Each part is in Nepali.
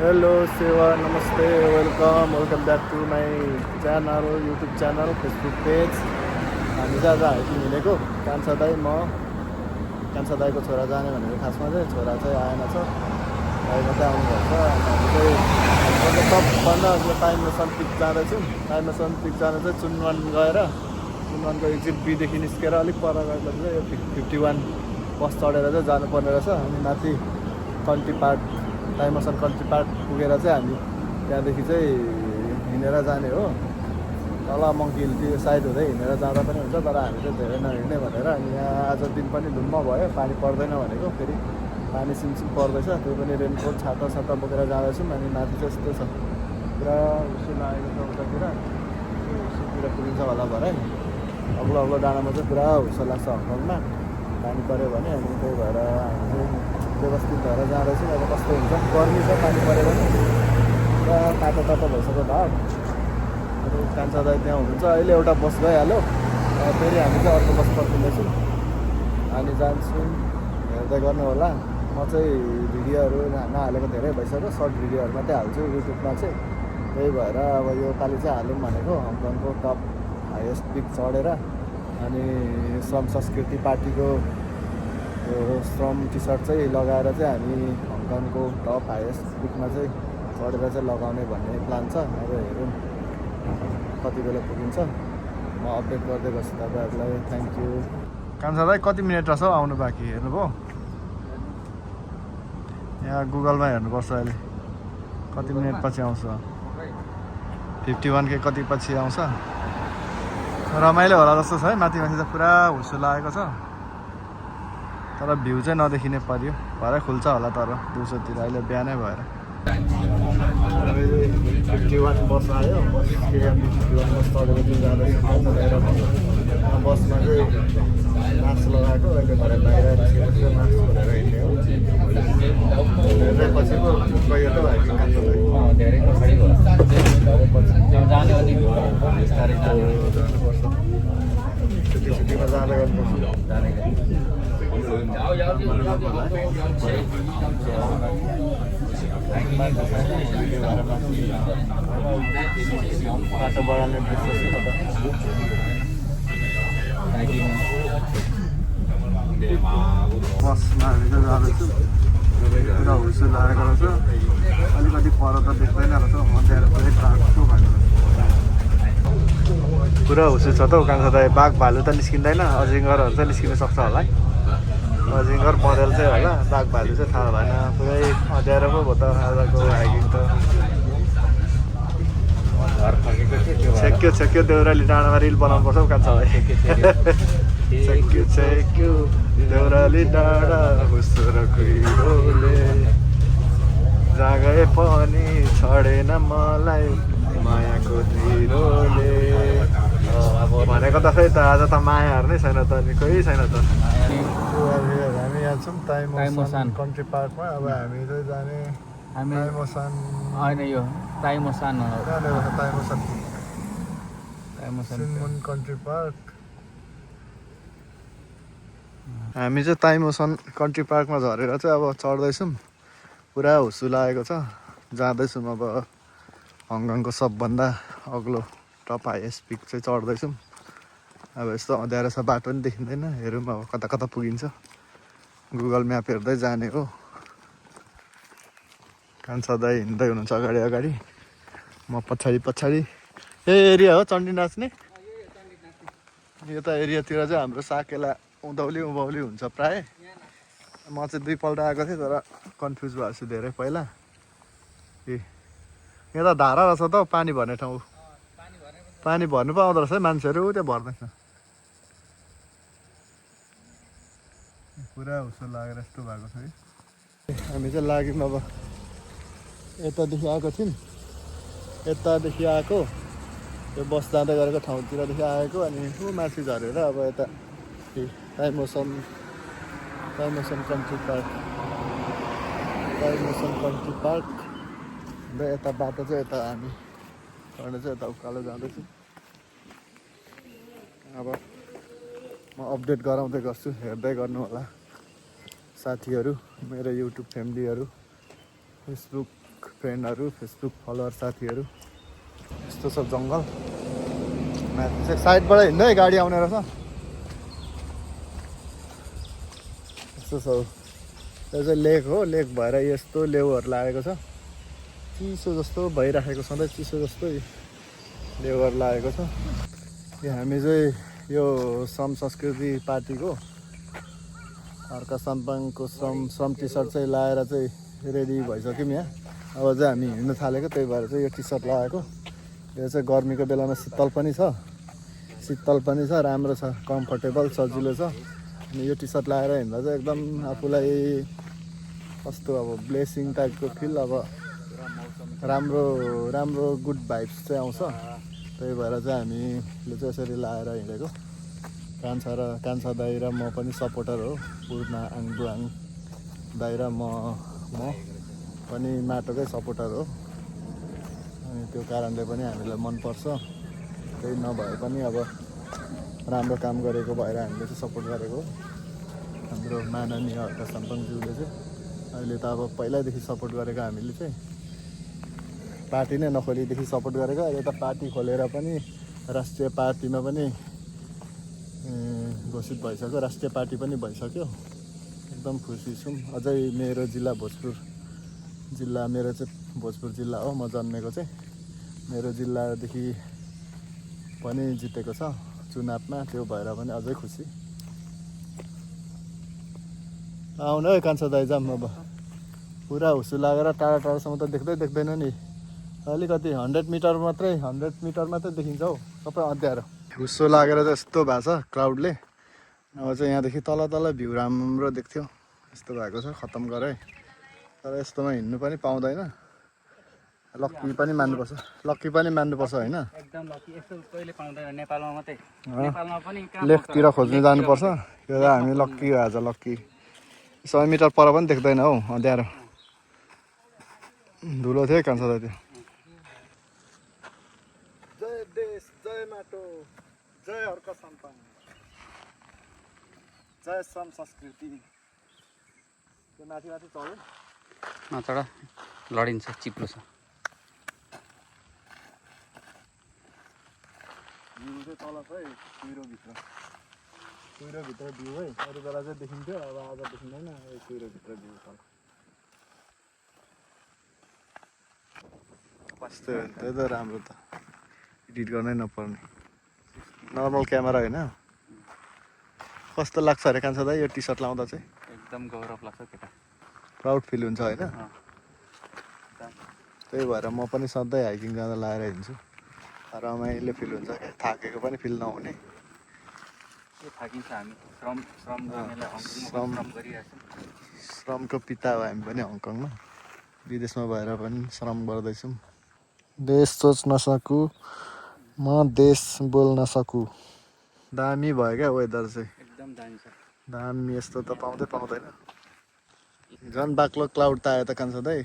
हेलो सेवा नमस्ते welcome back to my channel YouTube channel Facebook page. हामी चाहिँ आज हाइकिङ हिँडेको कान्छा दाई म कान्छा दाईको छोरा जाने भनेको खासमा चाहिँ छोरा चाहिँ आएन छ, दाई मात्रै आउनुभएको छ। हामी चाहिँ सबभन्दा टाइमलेसन पिक जाँदैछौँ। टाइमलेसन पिक जाँदा चाहिँ चुनवन गएर चुनवनको एक्जिट बीदेखि निस्केर अलिक पर गएपछि चाहिँ यो 51 बस चढेर चाहिँ जानुपर्ने रहेछ। अनि माथि कन्ट्री पार्क टाइमसन कन्ट्री पार्क पुगेर चाहिँ हामी त्यहाँदेखि चाहिँ हिँडेर जाने हो। तल मङ्की हिल त्यो साइड हुँदै हिँडेर जाँदा पनि हुन्छ, तर हामी चाहिँ धेरै नहिँड्ने भनेर। अनि यहाँ आज दिन पनि धुम्म भयो, पानी पर्दैन भनेको, फेरि पानी सिमसिम पर्दैछ। त्यो पनि रेनकोट छाता छाता बोकेर जाँदैछौँ। अनि माथि चाहिँ यस्तो छ, पुरा उसो लागेको छ उतातिर, उसोतिर पुगिन्छ होला भरे। अग्लो अग्लो डाँडामा चाहिँ पुरा हुसो लाग्छ हङकङमा पानी पऱ्यो भने। अनि त्यही भएर हामी चाहिँ व्यवस्थित भएर जाँदैछौँ। अब कस्तो हुन्छ, गर्मी छ, पानी पऱ्यो भने पुरा तातो तातो भइसक्यो भाग। अनि कान्छा दाई त्यहाँ हुनुहुन्छ, अहिले एउटा बस गइहाल्यो, फेरि हामी चाहिँ अर्को बस पर्खिँदैछौँ। अनि जान्छौँ, हेर्दै गर्नु होला। म चाहिँ भिडियोहरू नहालेको धेरै भइसक्यो, सर्ट भिडियोहरू मात्रै हाल्छु युट्युबमा चाहिँ। त्यही भएर अब यो पालि चाहिँ हालौँ भनेको हङकङको टप हाइएस्ट पिक चढेर। अनि श्रम संस्कृति पार्टीको श्रम टी सर्ट चाहिँ लगाएर चाहिँ हामी हङकङको टप हाइएस्ट पिकमा चाहिँ चढेर चाहिँ लगाउने भन्ने प्लान छ। अब हेरौँ कति बेला पुगिन्छ, म अपडेट गर्दै गर्छु तपाईँहरूलाई। Thank you. कान्छा दाई कति मिनट रहेछ आउनु बाँकी, हेर्नुभयो? यहाँ गुगलमा हेर्नुपर्छ अहिले कति मिनट पछि आउँछ। 51 के कति पछि आउँछ। रमाइलो होला जस्तो छ है, माथि माथि त पुरा हुसो लागेको छ, तर भ्यू चाहिँ नदेखिने पर्यो। भरे खुल्छ होला तर दिउँसोतिर, अहिले बिहानै भएर। 51 बस आयो, बस 51 बस चढेर चाहिँ जाँदैछौँ। बसमा चाहिँ मास्क लगाएको, अहिले भरे बाहिर निस्केपछि मास्क खोलेर हिँड्ने हो। धेरै पछि पो गयो त हाइकिङ कान्छा दाई, धेरै पछाडि भयो, धेरै पछि जाने अलिक बिस्तारै जानुपर्छ। छुट्टीमा जाँदै गर्नुपर्छ। बाटो बढाल्ने बसमा हामी चाहिँ जाँदैछौँ। पुरा हुसो लागेको रहेछ, अलिकति पर त देख्दैन रहेछ, अँध्यारो पुरै ट्राफिक भएको रहेछ। पुरा हुसो छ त हौ कान्छा दाई। बाघ भालु त निस्किँदैन, अजिङ्गरहरू चाहिँ निस्किन सक्छ होला है। अजिङ्गर मरेल चाहिँ होला, बाघ भालु चाहिँ थाहा भएन। पुरै अँध्यारो पो भयो त आजको हाइकिङ त। छेक्यो छेक्यो देउराली डाँडामा रिल बनाउनु पर्छ हौ कान्छा दाई। छेक्यो छेक्यो देउराली डाँडा हुसो र कुहिरोले, जहाँ गए पनि छडेन मलाई मायाको धिरोले। अब भनेको त खै त आज त मायाहरू नै छैन त, अनि कोही छैन त। हामी यहाँ छौँ ताइमोसान कन्ट्री पार्कमा। अब हामी चाहिँ जाने ताइमोसान होइन, यो ताइमोसान हो, ताइमोसान सुनमुन कन्ट्री पार्क। हामी चाहिँ ताइमोसान कन्ट्री पार्कमा झरेर चाहिँ अब चढ्दैछौँ। पुरा हुसु लागेको छ, जाँदैछौँ अब हङकङको सबभन्दा अग्लो टप हाइएस्ट पिक चाहिँ चढ्दैछौँ। अब यस्तो अँध्यारो छ, बाटो पनि देखिँदैन। हेरौँ अब कता कता पुगिन्छ, गुगल म्याप हेर्दै जाने हो। कान्छा दाई हिँड्दै हुनुहुन्छ अगाडि अगाडि, म पछाडि पछाडि। यही एरिया हो चण्डी नाच्ने। यता एरियातिर चाहिँ हाम्रो साकेला उँधौली उँभौली हुन्छ प्रायः। म चाहिँ 2 पल्ट आएको थिएँ, तर कन्फ्युज भएको छु धेरै पहिला। ए यहाँ त धारा रहेछ त हौ, पानी भर्ने ठाउँ। पानी भर्नु पो आउँदो रहेछ है मान्छेहरू, त्यहाँ भर्दैछ। पुरा हुसो लागेर यस्तो भएको छ है। हामी चाहिँ लाग्यौँ अब, यतादेखि आएको थियौँ, यतादेखि आएको यो बस जाँदै गरेको ठाउँतिरदेखि आएको। अनि माथि झरेर अब यता ताइमोसान कन्ट्री पार्क, ताइमोसान कन्ट्री पार्क र यता बाटो चाहिँ यता हामी चढ्ने चाहिँ यता उकालो जाँदैछौँ। अब म अपडेट गराउँदै गर्छु, हेर्दै गर्नु होला साथीहरू, मेरो युट्युब फ्यामिलीहरू, फेसबुक फ्रेन्डहरू, फेसबुक फलोवर साथीहरू। यस्तो छ जङ्गल। माथि चाहिँ साइडबाट हिँड्दै गाडी आउने रहेछ। यस्तो छ। यो चाहिँ लेक हो। लेक भएर यस्तो लेउहरू लागेको छ। चिसो जस्तो भइराखेको, सधैँ चिसो जस्तो लेउहरू लागेको छ। हामी चाहिँ यो श्रम संस्कृति पार्टीको अर्का साम्पाङको श्रम टी सर्ट चाहिँ लाएर चाहिँ रेडी भइसक्यौँ यहाँ। अब चाहिँ हामी हिँड्न थालेको, त्यही भएर चाहिँ यो टी सर्ट लगाएको। यो चाहिँ गर्मीको बेलामा शीतल पनि छ, राम्रो छ, कम्फर्टेबल, सजिलो छ। अनि यो टी सर्ट लगाएर हिँड्दा चाहिँ एकदम आफूलाई कस्तो अब ब्लेसिङ टाइपको फिल, अब राम्रो गुड भाइब्स चाहिँ आउँछ। त्यही भएर चाहिँ हामीले चाहिँ यसरी लगाएर हिँडेको। कान्छा दाइ र म पनि सपोर्टर हो। पूर्ण आङबुआङ दाइ र म पनि माटोकै सपोर्टर हो। अनि त्यो कारणले पनि हामीलाई मनपर्छ। केही नभए पनि अब राम्रो काम गरेको भएर हामीले चाहिँ सपोर्ट गरेको। हाम्रो माननीय अर्का साम्पाङज्यूले चाहिँ अहिले त अब पहिल्यैदेखि सपोर्ट गरेको, हामीले चाहिँ पार्टी नै नखोलीदेखि सपोर्ट गरेको। अहिले त पार्टी खोलेर पनि राष्ट्रिय पार्टीमा पनि घोषित भइसक्यो, राष्ट्रिय पार्टी पनि भइसक्यो। एकदम खुसी छौँ। अझै मेरो जिल्ला भोजपुर जिल्ला हो, म जन्मेको चाहिँ। मेरो जिल्लादेखि पनि जितेको छ चुनावमा, त्यो भएर पनि अझै खुसी। आउनु है कान्छा दाइ, जाऊँ अब। पुरा हुसु लागेर टाढासम्म त देख्दैन नि। अलिकति 100 मिटर मात्रै देखिन्छ हौ, सबै अँध्यारो। हुस्सो लागेर चाहिँ यस्तो भएको छ क्लाउडले। अब चाहिँ यहाँदेखि तल भ्यू राम्रो देख्थ्यो, यस्तो भएको छ। खत्तम गरे, तर यस्तोमा हिँड्नु पनि पाउँदैन। लक्की पनि मान्नुपर्छ होइन। एकदम लकी। यस्तो कहिले पाउँदैन नेपालमा मात्रै। लेकतिर खोज्नु जानुपर्छ। यो त हामी लक्की हो आज, लक्की। 100 मिटर पर पनि देख्दैन हौ, अँध्यारो। धुलो थियो कान्छा दाइ त्यो। जय देश, जय माटो, जय अर्का साम्पाङ, जय श्रम संस्कृति। त्यो माथि चढ्यो, नचढ, लडिन्छ, चिप्लो छ। भ्यू चाहिँ तल चाहिँ कुहिरोभित्र भ्यू है। अरू बेला चाहिँ देखिन्थ्यो, अब आज देखिँदैन। कुहिरोभित्र भ्यू तल। कस्तो त्यही त राम्रो त, एडिट गर्नै नपर्ने नर्मल क्यामेरा होइन। कस्तो लाग्छ अरे कान्छा दाइ यो टी सर्ट लाउँदा चाहिँ? एकदम गौरव लाग्छ केटा, प्राउड फिल हुन्छ होइन। त्यही भएर म पनि सधैँ हाइकिङ जाँदा लाएर हिँड्छु। रमाइलो फिल हुन्छ क्या, थाकेको पनि फिल नहुने। श्रमको पिता हो हामी पनि हङकङमा। विदेशमा भएर पनि श्रम गर्दैछौँ। देश सोच्न सकु, म देश बोल्न सकु। दामी भयो क्या वेदर चाहिँ, एकदम दामी छ। दामी। यस्तो त पाउँदैन। झन् बाक्लो क्लाउड त आयो त कान्छा दाइ।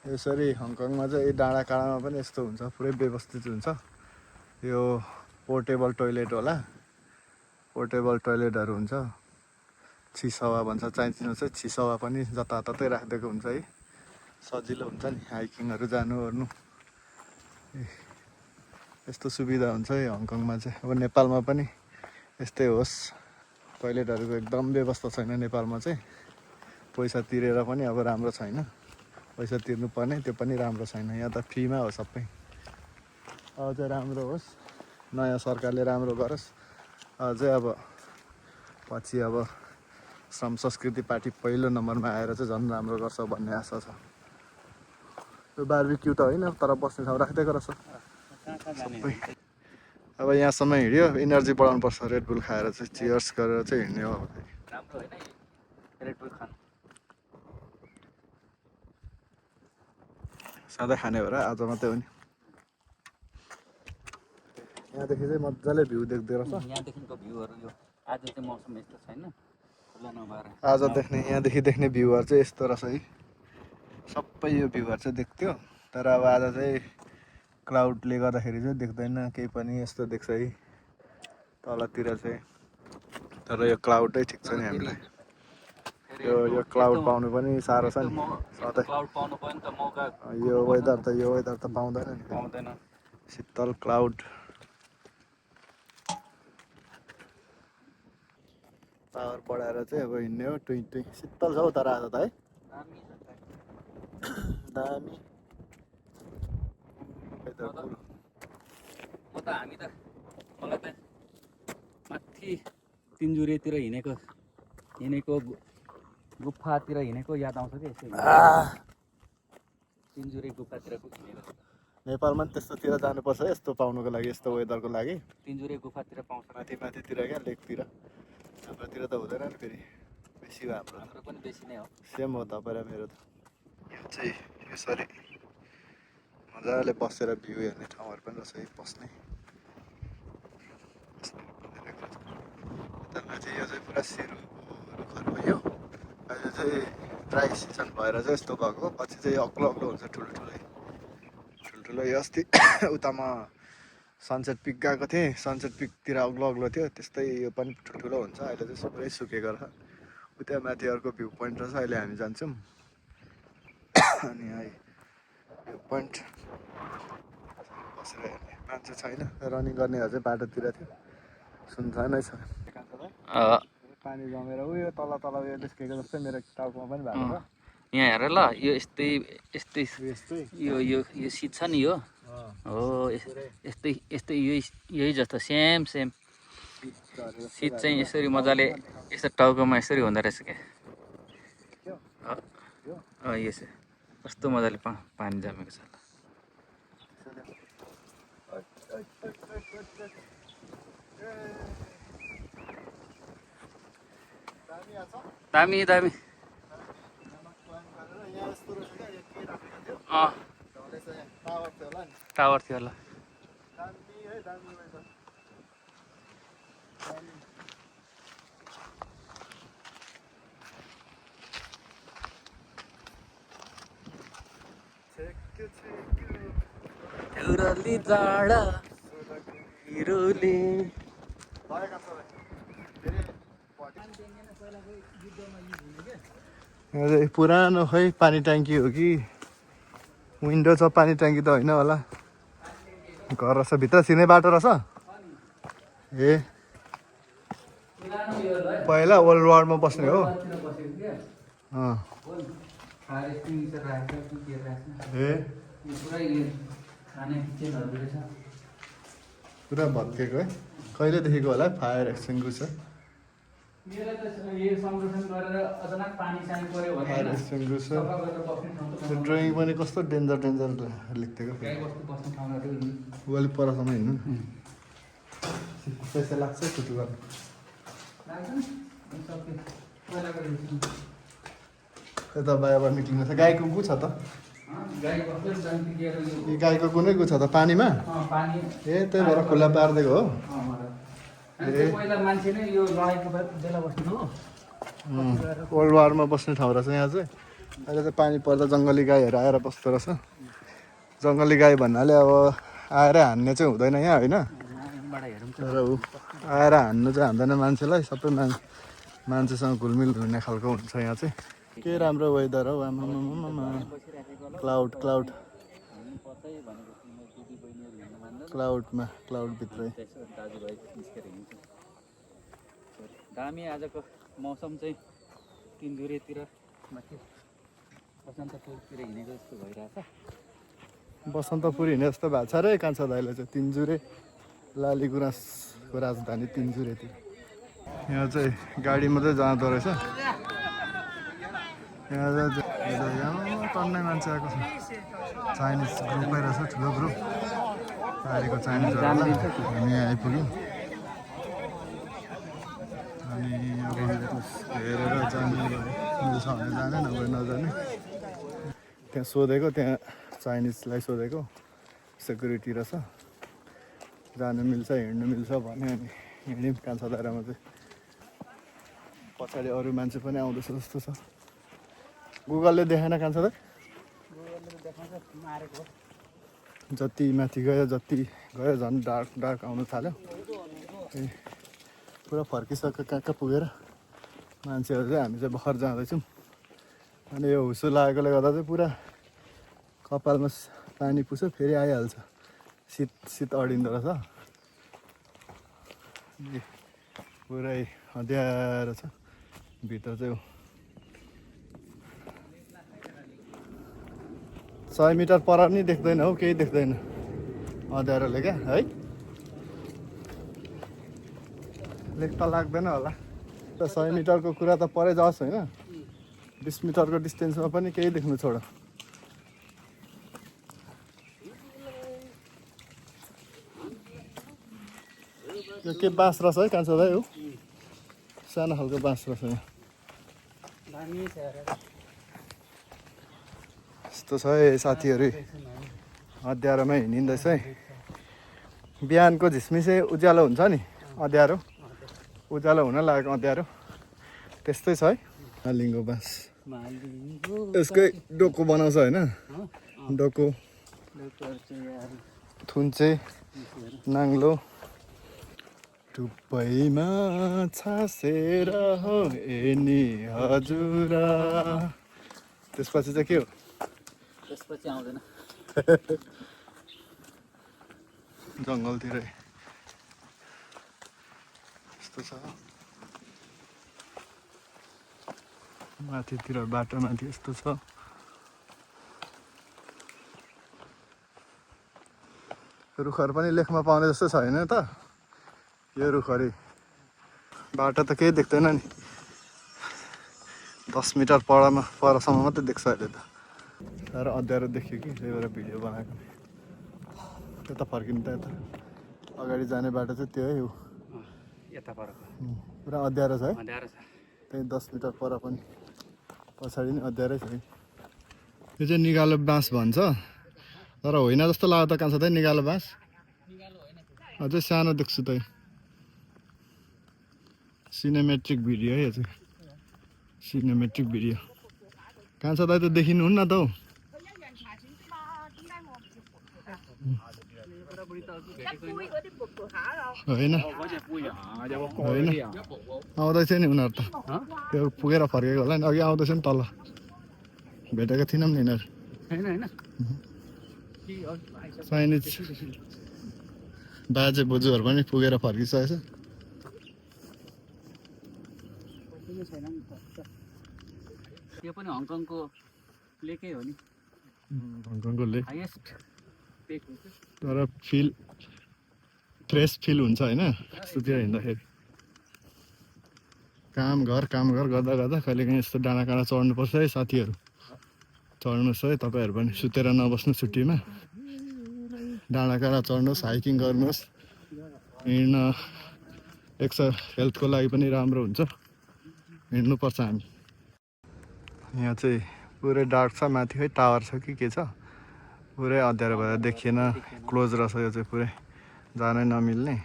यसरी हङकङमा चाहिँ डाँडा काँडामा पनि यस्तो हुन्छ, पुरै व्यवस्थित हुन्छ। यो पोर्टेबल टोइलेट होला, पोर्टेबल टोइलेटहरू हुन्छ। चिसहावा भन्छ चाइनिजमा चाहिँ, चिसहावा पनि जताततै राखिदिएको हुन्छ है। सजिलो हुन्छ नि हाइकिङहरू जानु ओर्नु। यस्तो सुविधा हुन्छ है हङकङमा चाहिँ। अब नेपालमा पनि यस्तै होस्। टोइलेटहरूको एकदम व्यवस्था छैन नेपालमा चाहिँ। पैसा तिरेर पनि अब राम्रो छैन, पैसा तिर्नुपर्ने, त्यो पनि राम्रो छैन। यहाँ त फ्रीमा हो सबै। अझै राम्रो होस्, नयाँ सरकारले राम्रो गरोस्। अझै अब पछि अब श्रम संस्कृति पार्टी पहिलो नम्बरमा आएर चाहिँ झन् राम्रो गर्छ भन्ने आशा छ। यो बारबिक्यू त होइन, तर बस्ने ठाउँ राखिदिएको रहेछ सबै। अब यहाँसम्म हिँड्यो, इनर्जी बढाउनु पर्छ। रेडबुल खाएर चाहिँ चियर्स गरेर चाहिँ हिँड्ने हो। राम्रो होइन रेडबुल खानु, सधैँ खाने भएर आज मात्रै हो नि। यहाँदेखि चाहिँ मजाले भ्यू देख्दो रहेछ। यहाँदेखिको भ्यूहरू यो आज चाहिँ मौसम यस्तो छैन, खुल्ला नभएर आज देख्ने, यहाँदेखि देख्ने भ्यूहरू चाहिँ यस्तो रहेछ है। सबै यो भ्यूहरू चाहिँ देख्थ्यो, तर अब आज चाहिँ क्लाउडले गर्दाखेरि चाहिँ देख्दैन केही पनि। यस्तो देख्छ है तलतिर चाहिँ, तर यो क्लाउडै ठिक छ नि हामीलाई। यो क्लाउड पाउनु पनि साह्रो छ नि सधैँ क्लाउड पाउनु पनि त मौका यो वेदर त पाउँदैन नि पाउँदैन। शीतल क्लाउड पावर बढाएर चाहिँ अब हिँड्ने हो टुई शीतल छ हौ तर आज त है दामी वेदर कुल म त हामी त मलाई त माथि तिनजुरेतिर हिँडेको गुफातिर हिँडेको याद आउँछ कि यसो तिनजुरे गुफातिर हिँडेको। नेपालमा पनि त्यस्तोतिर जानुपर्छ यस्तो पाउनुको लागि यस्तो वेदरको लागि तिनजुरे गुफातिर पाउँछ माथितिर क्या लेकतिर हाम्रोतिर त हुँदैन नि फेरि बेसी हो हाम्रो पनि बेसी नै हो सेम हो तपाईँ र मेरो त यो चाहिँ यसरी मजाले बसेर भ्यू हेर्ने ठाउँहरू पनि रहेछ बस्ने माथि यो चाहिँ पुरा सिरो रुखहरू हो यो अहिले चाहिँ ड्राई सिजन भएर चाहिँ यस्तो भएको पछि चाहिँ अग्लो हुन्छ ठुल्ठुलो यो अस्ति उता म सनसेट पिक गएको थिएँ सनसेट पिकतिर अग्लो थियो त्यस्तै यो पनि ठुल्ठुलो हुन्छ अहिले चाहिँ पुरै सुकेको छ उता माथि अर्को भ्यू पोइन्ट रहेछ अहिले हामी जान्छौँ अनि है भ्यू पोइन्ट बसेर हेर्ने मान्छे छैन रनिङ गर्नेहरू चाहिँ बाटोतिर थियो सुनसानै छ पानी जमेर उयो तल उयो निस्केको जस्तै मेरो टाउकोमा पनि भएको छ यहाँ हेर ल यो यस्तै यो सिट छ नि यो हो यस्तै यही जस्तो सेम सिट चाहिँ यसरी मजाले यस्तो टाउकोमा यसरी हुँदो रहेछ क्या यसो कस्तो मजाले पानी जमेको छ दामी टावर थियो होला डाँडा हिरोले पुरानो खै पानी ट्याङ्की हो कि विन्डो छ पानी ट्याङ्की त होइन होला घर रहेछ भित्र छिर्ने बाटो रहेछ ए पहिला ओल्ड वार्डमा बस्ने हो ए पुरा भत्केको है कहिलेदेखिको होला फायर एक्सटिङ्ग्विसर ड्रइङ पनि कस्तो डेन्जर लेख्थेको अलिक परसम्म हिँड्नु पैसा लाग्छ छुट्टी गर्नु यता बाहिर निक्लिनु छ गाईको गु छ त गाईको कुनै गु छ त पानीमा ए त्यही भएर खुल्ला पारिदिएको हो ओल्ड वारमा बस्ने ठाउँ रहेछ यहाँ चाहिँ अहिले चाहिँ पानी पर्दा जङ्गली गाईहरू आएर बस्दो रहेछ जङ्गली गाई भन्नाले अब आएर हान्ने चाहिँ हुँदैन यहाँ होइन तर ऊ आएर हान्नु चाहिँ हान्दैन मान्छेलाई सबै मान्छेसँग घुलमिल हुने खालको हुन्छ यहाँ चाहिँ के राम्रो वेदर हौ आमामामा क्लाउडभित्रै दामी आजको मौसम चाहिँ तिनजुरेतिर माथि बसन्तपुरतिर हिँडेको जस्तो भइरहेछ बसन्तपुर हिँडे जस्तो भएको छ रे कान्छा दाइले चाहिँ तिनजुरे लाली गुराँसको राजधानी तिनजुरेतिर यहाँ चाहिँ गाडी मात्रै जाँदो रहेछ यहाँ टन्नै मान्छे आएको छ चाइनिज ग्रुपै रहेछ ठुलो ग्रुप गाडीको चाइनिजहरू हामी यहाँ आइपुग्यौँ अनि अब हेरेर जाने मिल्छ भने जाने नभए नजाने त्यहाँ सोधेको त्यहाँ चाइनिजलाई सोधेको सेक्युरिटी रहेछ जानु मिल्छ हिँड्नु मिल्छ भन्यो अनि हिँड्यौँ कान्छा दाइरामा चाहिँ पछाडि अरू मान्छे पनि आउँदैछ जस्तो छ गुगलले देखाएन कान्छा दाइ जति माथि गयो झन् डार्क आउनु थाल्यो पुरा फर्किसक्यो कहाँ पुगेर मान्छेहरू चाहिँ हामी चाहिँ भर्खर जाँदैछौँ अनि यो हुसो लागेकोले गर्दा चाहिँ पुरा कपालमा पानी पुछ फेरि आइहाल्छ शीत शीत अडिँदो रहेछ पुरै अँध्यारो छ भित्र चाहिँ 100 मिटर पर पनि देख्दैन हौ केही देख्दैन अँध्यारोले क्या है लेख त लाग्दैन होला त 100 मिटरको कुरा त परै जाओस् होइन 20 मिटरको डिस्टेन्समा पनि केही देख्नु छोड यो के बाँस रहेछ है कान्छा दाइ हो सानो खालको बाँस रहेछ यहाँ यस्तो छ है साथीहरू अँध्यारोमै हिँडिँदैछ है बिहानको झिसमिसे उज्यालो हुन्छ नि अँध्यारो उज्यालो हुन लागेको अँध्यारो त्यस्तै छ है मालिङ्गो बाँस यसकै डोको बनाउँछ होइन डोको थुन्चे नाङ्लो टुप्पैमा छासेर हो एनी हजुर त्यसपछि चाहिँ के हो त्यसपछि आउँदैन जङ्गलतिरै यस्तो छ माथितिर बाटो माथि यस्तो छ रुखहरू पनि लेखमा पाउने जस्तो छैन त यो रुखहरू बाटो त केही देख्दैन नि 10 मिटर परसम्म मात्रै देख्छ अहिले त तर अँध्यारो देखियो कि त्यही भएर भिडियो बनाएको त्यता फर्किनु त यता अगाडि जाने बाटो चाहिँ त्यो है हो यता पर पुरा अँध्यारो छ है अँध्यारो छ त्यही 10 मिटर पर पनि पछाडि नि अँध्यारै छ है यो चाहिँ निगालो बाँस भन्छ तर होइन जस्तो लाग्यो त कान्छ त निगालो बाँस अझै सानो देख्छु त सिनेमेट्रिक भिडियो है यो चाहिँ सिनेमेट्रिक भिडियो कान्छ दाइ त देखिनुहुन्न त हौ होइन होइन आउँदैछ नि उनीहरू त त्यो पुगेर फर्केको होला नि अघि आउँदैछ नि तल भेटेको थिएनौँ नि यिनीहरू चाइनिज बाजे बोजूहरू पनि पुगेर फर्किसकेछ त्यो पनि हङकङको लेकै हो नि हङकङको लेक हाइएस्ट लेक हो तर फ्रेस फिल हुन्छ होइन यस्तोतिर हिँड्दाखेरि काम घर गर्दा गर्दा कहिलेकाहीँ यस्तो डाँडाकाँडा चढ्नुपर्छ है साथीहरू चढ्नुहोस् है तपाईँहरू पनि सुतेर नबस्नु छुट्टीमा डाँडाकाँडा चढ्नुहोस् हाइकिङ गर्नुहोस् हिँड्न हेल्थको लागि पनि राम्रो हुन्छ हिँड्नुपर्छ हामी यहाँ चाहिँ पुरै डार्क छ माथि खै टावर छ कि के छ पुरै अँध्यारो भएर देखिएन क्लोज रहेछ यो चाहिँ पुरै जानै नमिल्ने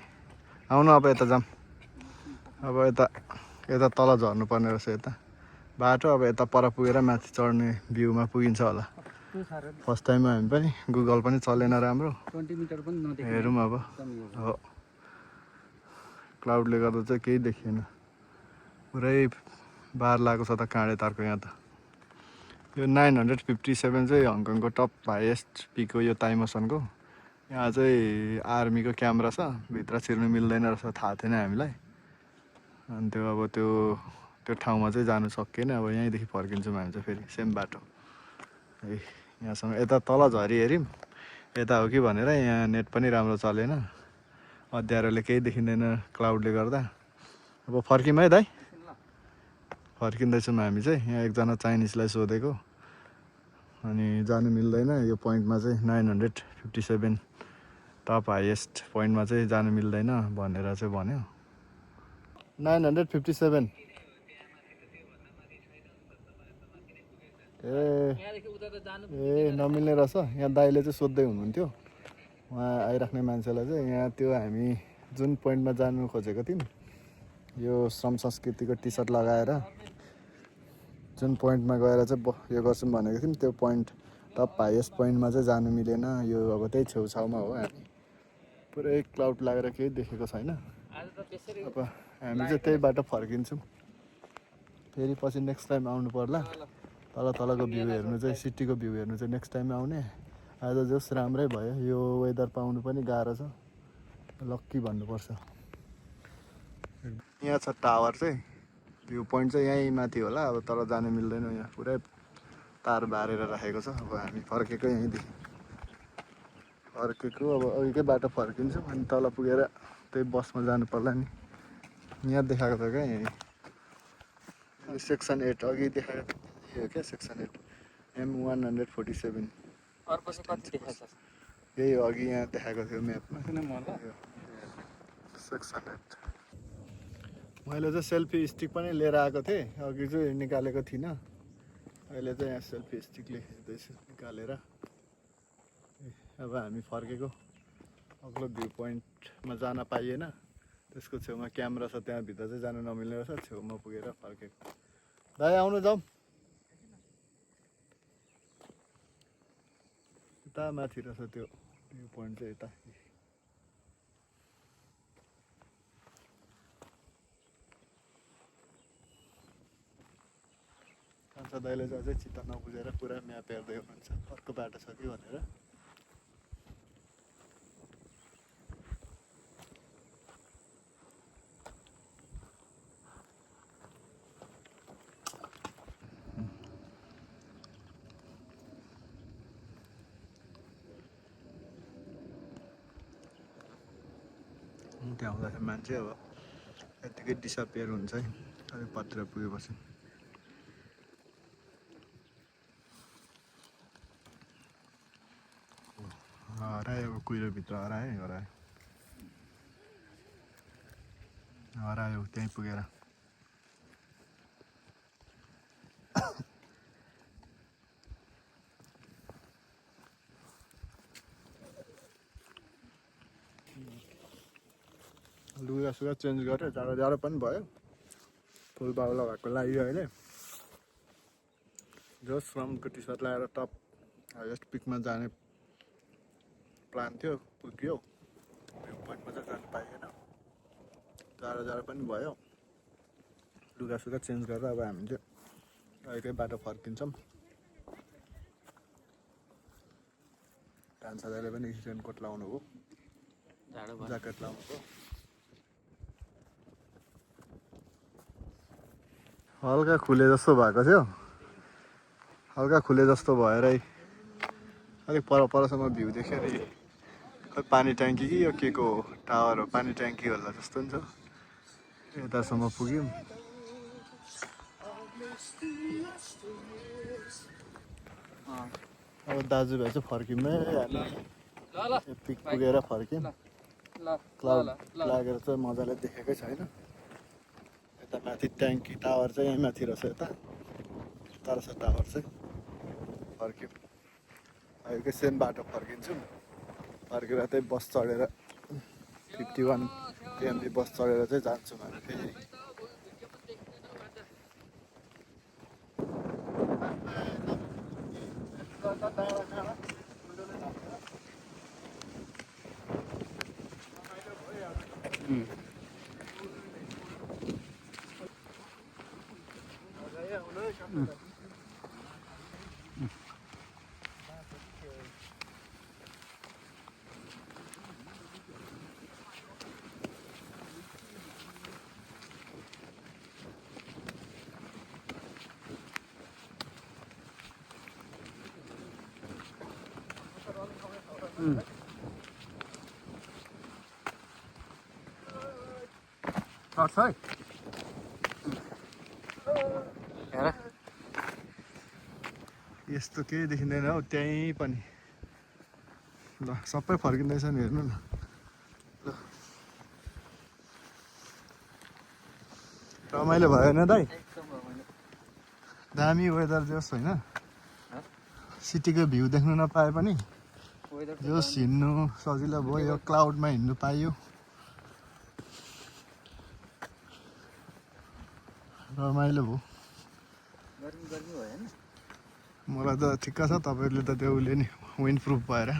आउनु अब यता जाऊँ अब यता तल झर्नु पर्ने रहेछ यता बाटो अब यता पर पुगेर माथि चढ्ने भ्यूमा पुगिन्छ होला फर्स्ट टाइममा हामी पनि गुगल पनि चलेन राम्रो 20 मिटर पनि नदेख्ने हेरौँ अब हो क्लाउडले गर्दा चाहिँ केही देखिएन पुरै बार लागेको छ त काँडे तारको यहाँ त यो 957 चाहिँ हङकङको टप हाइएस्ट पिक हो यो ताइमोसनको यहाँ चाहिँ आर्मीको क्यामेरा छ भित्र छिर्नु मिल्दैन रहेछ थाहा थिएन हामीलाई अनि त्यो ठाउँमा चाहिँ जानु सकिएन अब यहीँदेखि फर्किन्छौँ हामी चाहिँ फेरि सेम बाटो है यहाँसँग यता तल झरी हेऱ्यौँ यता हो कि भनेर यहाँ नेट पनि राम्रो चलेन अँध्यारोले केही देखिँदैन क्लाउडले गर्दा अब फर्कियौँ है दाइ फर्किँदैछौँ हामी चाहिँ यहाँ एकजना चाइनिजलाई सोधेको अनि जानु मिल्दैन यो पोइन्टमा चाहिँ 957 टप हाइएस्ट पोइन्टमा चाहिँ जानु मिल्दैन भनेर चाहिँ भन्यो 957 ए नमिल्ने रहेछ यहाँ दाइले चाहिँ सोध्दै हुनुहुन्थ्यो उहाँ आइराख्ने मान्छेलाई चाहिँ यहाँ त्यो हामी जुन पोइन्टमा जानु खोजेको थियौँ यो श्रम संस्कृतिको टी सर्ट लगाएर जुन पोइन्टमा गएर चाहिँ यो गर्छौँ भनेको थियौँ त्यो पोइन्ट टप हाइएस्ट पोइन्टमा चाहिँ जानु मिलेन यो अब त्यही छेउछाउमा हो हामी पुरै क्लाउड लागेर केही देखेको छैन अब हामी चाहिँ त्यही बाटो फर्किन्छौँ फेरि पछि नेक्स्ट टाइम आउनु पर्ला तलको भ्यू हेर्नु चाहिँ सिटीको भ्यू हेर्नु चाहिँ नेक्स्ट टाइम आउने आज जस राम्रै भयो यो वेदर पाउनु पनि गाह्रो छ लक्की भन्नुपर्छ यहाँ छ टावर चाहिँ भ्यू पोइन्ट चाहिँ यहीँ माथि होला अब तर जानु मिल्दैन यहाँ पुरै तार बारेर राखेको छ अब हामी फर्केको यहीँदेखि फर्केको अब अघिकै बाटो फर्किन्छौँ अनि तल पुगेर त्यही बसमा जानु पर्ला नि यहाँ देखाएको छ क्या यहीँ सेक्सन 8 अघि देखाएको यो क्या सेक्सन 8 M147 यही हो अघि यहाँ देखाएको थियो म्यापमा सेक्सन 8 मैले चाहिँ सेल्फी स्टिक पनि लिएर आएको थिएँ अघि चाहिँ निकालेको थिइनँ अहिले चाहिँ यहाँ सेल्फी स्टिकले खिच्दैछु निकालेर अब हामी फर्केको अग्लो भ्यू पोइन्टमा जान पाइएन त्यसको छेउमा क्यामेरा छ त्यहाँभित्र चाहिँ जानु नमिल्ने रहेछ छेउमा पुगेर फर्केको दाइ आउनु जाउँ यता माथि रहेछ त्यो भ्यू पोइन्ट चाहिँ यता कान्छा दाइले चाहिँ अझै चित्त नबुझेर पुरा म्याप हेर्दै हुनुहुन्छ अर्को बाटो छ कि भनेर त्यहाँ आउँदाखेरि मान्छे अब यत्तिकै डिसपियर हुन्छ है अलिक पत्र पुगेपछि हरायो कुहिरोभित्र हरायो त्यहीँ पुगेर लुगासुगा चेन्ज गरेँ जाडो पनि भयो फुल बाउला भएको लाग्यो अहिले जस्ट फ्रमको टी सर्ट लगाएर टप हाइएस्ट पिकमा जाने प्लान थियो पुग्यो भ्यू पोइन्टमा चाहिँ जानु पाइएन जाडो पनि भयो लुगासुगा चेन्ज गरेर अब हामी चाहिँ अहिलेकै बाटो फर्किन्छौँ कान्छा दाइले पनि रेनकोट लाउनु हो ज्याकेट लाउनु हो हल्का खुले जस्तो भएको थियो हल्का खुले जस्तो भएर अलिक परसम्म भ्यू देख्यो अरे खै पानी ट्याङ्की कि यो के को टावर हो पानी ट्याङ्की होला जस्तो नि छ यतासम्म पुग्यौँ अब दाजुभाइ चाहिँ फर्किँदै हामी पिक पुगेर फर्क्यौँ क्लाउड लागेर चाहिँ मजाले देखेकै छैन यता माथि ट्याङ्की टावर चाहिँ यहीँ माथि रहेछ यता तरस टावर चाहिँ फर्क्यौँ अहिलेकै सेम बाटो फर्किन्छौँ फर्केर त्यही बस चढेर 51 TMB बस चढेर चाहिँ जान्छौँ हामी फेरि टर्च है हेर यस्तो केही देखिँदैन हौ त्यहीँ पनि ल सबै फर्किँदैछ नि हेर्नु न ल रमाइलो भयो होइन दाइ दामी वेदर जस होइन सिटीको भ्यू देख्नु नपाए पनि जोस हिँड्नु सजिलो भयो यो क्लाउडमा हिँड्नु पाइयो रमाइलो भयो मलाई त ठिक्क छ तपाईँहरूले त त्यो उसले नि विन्ड प्रुफ भएर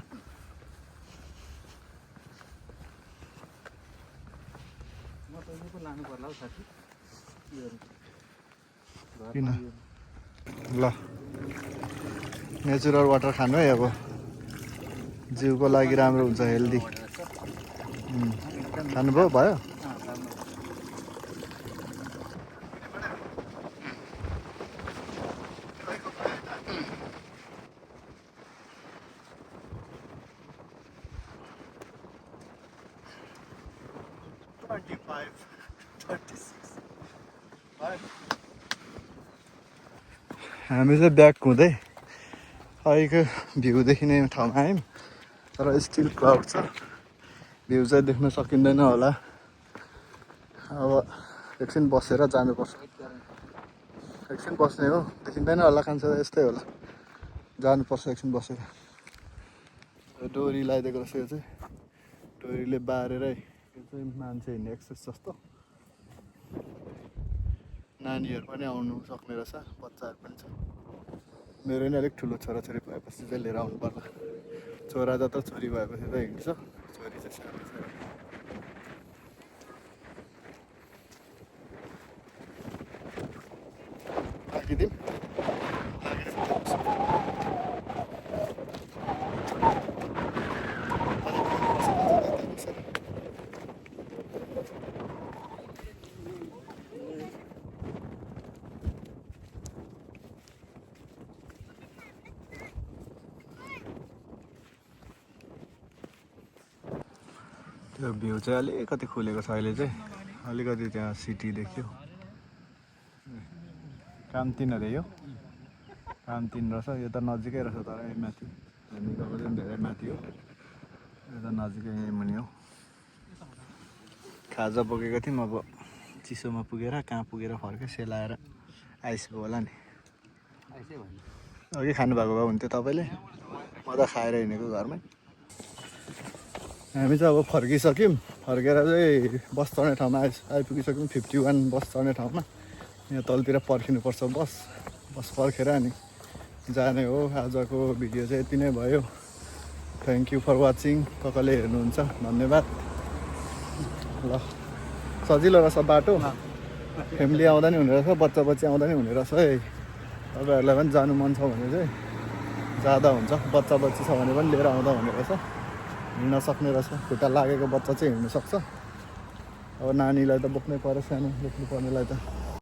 किन ल नेचुरल वाटर खानु है अब जिउको लागि राम्रो हुन्छ हेल्दी खानुभयो भयो हामी चाहिँ ब्याक हुँदै अहिलेको भ्यू देखिने ठाउँमा आयौँ तर स्टिल क्लाउड छ भ्यू चाहिँ देख्न सकिँदैन होला अब एकछिन बसेर जानुपर्छ एकछिन बस्ने हो देखिँदैन होला कान्छ यस्तै होला जानुपर्छ एकछिन बसेर डोरी लगाइदिएको रहेछ यो चाहिँ डोरीले बारेरै यो चाहिँ मान्छे हिँड्ने एक्सेस जस्तो नानीहरू पनि आउनु सक्ने रहेछ बच्चाहरू पनि छ मेरो नि अलिक ठुलो छोराछोरी भएपछि चाहिँ लिएर आउनु पर्ला छोरा जता छोरी भएपछि त हिँड्छ छोरी चाहिँ सानो छ राखिदिउँ त्यो भ्यू चाहिँ अलिकति खुलेको छ अहिले चाहिँ अलिकति त्यहाँ सिटी देख्यो कामतिन अरे यो कामतिन रहेछ यो त नजिकै रहेछ तर यही माथि हामी गएको चाहिँ धेरै माथि हो यो त नजिकै यही मुनि हो खाजा बोकेको थियौँ अब चिसोमा पुगेर कहाँ पुगेर फर्केँ सेलाएर आइस भयो होला नि अघि खानुभएको भए हुन्थ्यो तपाईँले म त खाएर हिँडेको घरमै हामी चाहिँ अब फर्किसक्यौँ फर्केर चाहिँ बस चढ्ने ठाउँमा आइपुगिसक्यौँ 51 बस चढ्ने ठाउँमा यहाँ तलतिर पर्खिनुपर्छ बस पर्खेर अनि जाने हो आजको भिडियो चाहिँ यति नै भयो थ्याङ्क यू फर वाचिङ कसले हेर्नुहुन्छ धन्यवाद ल सजिलो रहेछ बाटो फ्यामिली आउँदा नि हुने रहेछ बच्चा बच्ची आउँदा नि हुने रहेछ है तपाईँहरूलाई पनि जानु मन छ भने चाहिँ जाँदा हुन्छ बच्चा बच्ची छ भने पनि लिएर आउँदा हुने रहेछ हिँड्न सक्ने रहेछ खुट्टा लागेको बच्चा चाहिँ हिँड्नु सक्छ अब नानीलाई त बोक्नै पर्यो सानो बोक्नु पर्नेलाई त